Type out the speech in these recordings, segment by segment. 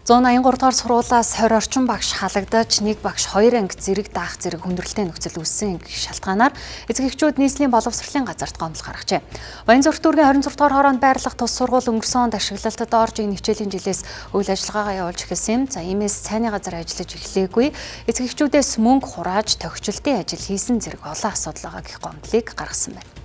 183 дугаар сургуулиас 20 орчим багш халагдаж, нэг багш 2 анги зэрэг даах зэрэг хүндрэлтэй нөхцөл үүссэн шалтгаанаар эцэг эхчүүд нийслэлийн боловсролын газарт гомдол гаргажээ. Баянзүрх дүүргийн 26 дугаар хороонд байрлах тус сургууль өнгөрсөн онд ашиглалтад орж энэ хичээлийн жилээс үйл ажиллагаагаа явуулж эхэлсэн. За иймээс цайны газар ажиллаж эхлээгүй. Эцэг эхчүүдээс мөнгө хурааж тохичлтын ажил хийсэн зэрэг олон асуудал байгаа гэх гомдлыг гаргасан байна.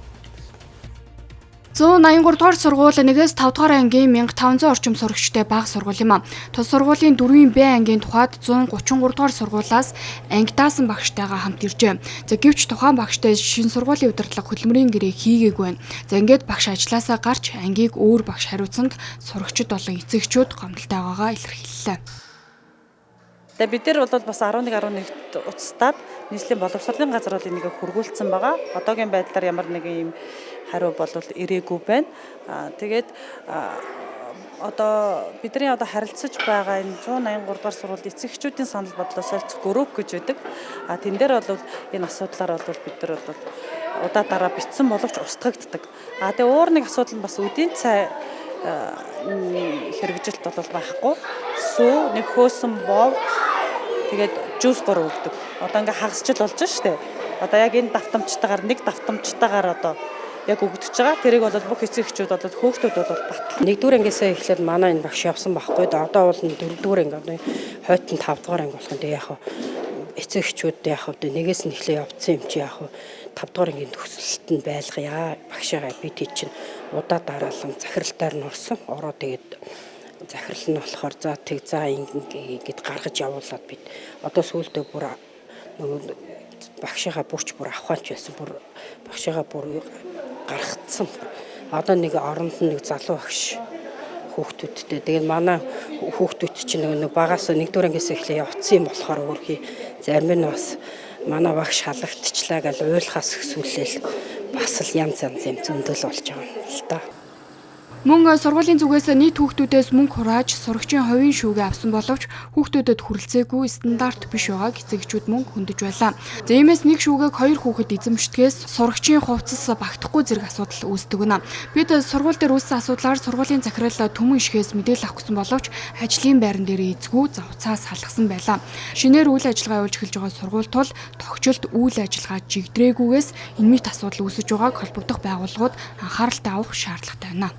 183 дугаар сургууль 1-5 дугаар ангийн 1500 орчим сурагчтай бага сургууль юм а. Тус сургуулийн 4-ийн Б ангийн тухайд 133 дугаар сургуулиас анги даасан багштайгаа хамт иржээ. За гэвч тухайн багштай шинэ сургуулийн удирдлага хөдөлмөрийн гэрээ хийгээгүй байна. За ингээд багш ажилласаа гарч ангийг өөр багш хариуцсанд сурагчид болон эцэгчүүд гомдолтой байгаагаа илэрхийллээ. Тэгээ бид нар бол бас 11-11-т уцтаад нийслэлийн боловсролын газар бол энийг хургуулсан байгаа. Одоогийн байдлаар ямар нэгэн юм хариу бол ирээгүй байна. Тэгээд одоо бидний харилцаж байгаа энэ 183 дугаар сургууль эцэгчүүдийн санал бодлоос олж групп гэж байдаг. Тэн дээр бол энэ асуудлаар бол бид нар бол удаа дараа битсэн боловч устгагддаг. Тэгээ өөр нэг асуудал нь бас үдийн цай хэрэгжилт бол байхгүй. Сүү нэг хөөсөн бов тэгээд жуус 3 өгдөг. Одоо ингээ хагасчил болж штэ. Одоо яг энэ давтамжтайгаар нэг давтамжтайгаар одоо яг өгдөж байгаа. Тэрийг бол бүх эцэг эхчүүд бол хүүхдүүд бол батлах. 1-р ангиасаа эхлээд манай энэ багш явсан байхгүй. Одоо бол 4-р анги хойтон 5-р анги болох нь яг эцэг эхчүүд яг нэгээс нь эхлээ явцсан юм чи яг 5-р ангийн төгсөлт нь байлгая. Багшаа бид чинь удаа дараалан захиралтаар нь орсон. Ороо тэгээд захирал нь болохоор за ингэж гаргаж явуулаад бид одоо сүүлдээ бүр нөгөө багшаа бүрч бүр аваханч байсан. Бүр багшаа бүр гаргацсан. Одоо нэг оронд нэг залуу багш хүүхдүүдтэй. Тэгээд манай хүүхдүүд чинь нөгөө багаас 1-р ангиас эхлээ явцсан юм болохоор өөрхий зарим нь бас манай багш халагдчихлаа гэж уйлахаас өсвөлээл бас л янз юм зөндөл болж байгаа юм л да. Мөн сургуулийн зүгээс нийт хүүхдүүдээс мөнгө хурааж сурагчийн хувийн шүүгээ авсан боловч хүүхдүүдэд хүрэлцээгүй стандарт биш байгааг эцэгчүүд мөнгө хөндөж байлаа. За иймээс нэг шүүгээг 2 хүүхэд эзэмшдгээс сурагчийн хувцас багтахгүй зэрэг асуудал үүсдэг гэнэ. Бид сургууль дээр үүссэн асуудлаар сургуулийн захирал Түмэн ишгээс мэдээлэл авах гэсэн боловч ажлын байран дээр эзгүй завцаас салгасан байлаа. Шинээр үйл ажиллагаа явуулж эхэлж байгаа сургууль тул тогтчлт үйл ажиллагаа жигдрээгүйгээс энэ мэт асуудал үүсэж байгааг холбогдох байгууллагууд анхааралтай авах шаардлагатай байна.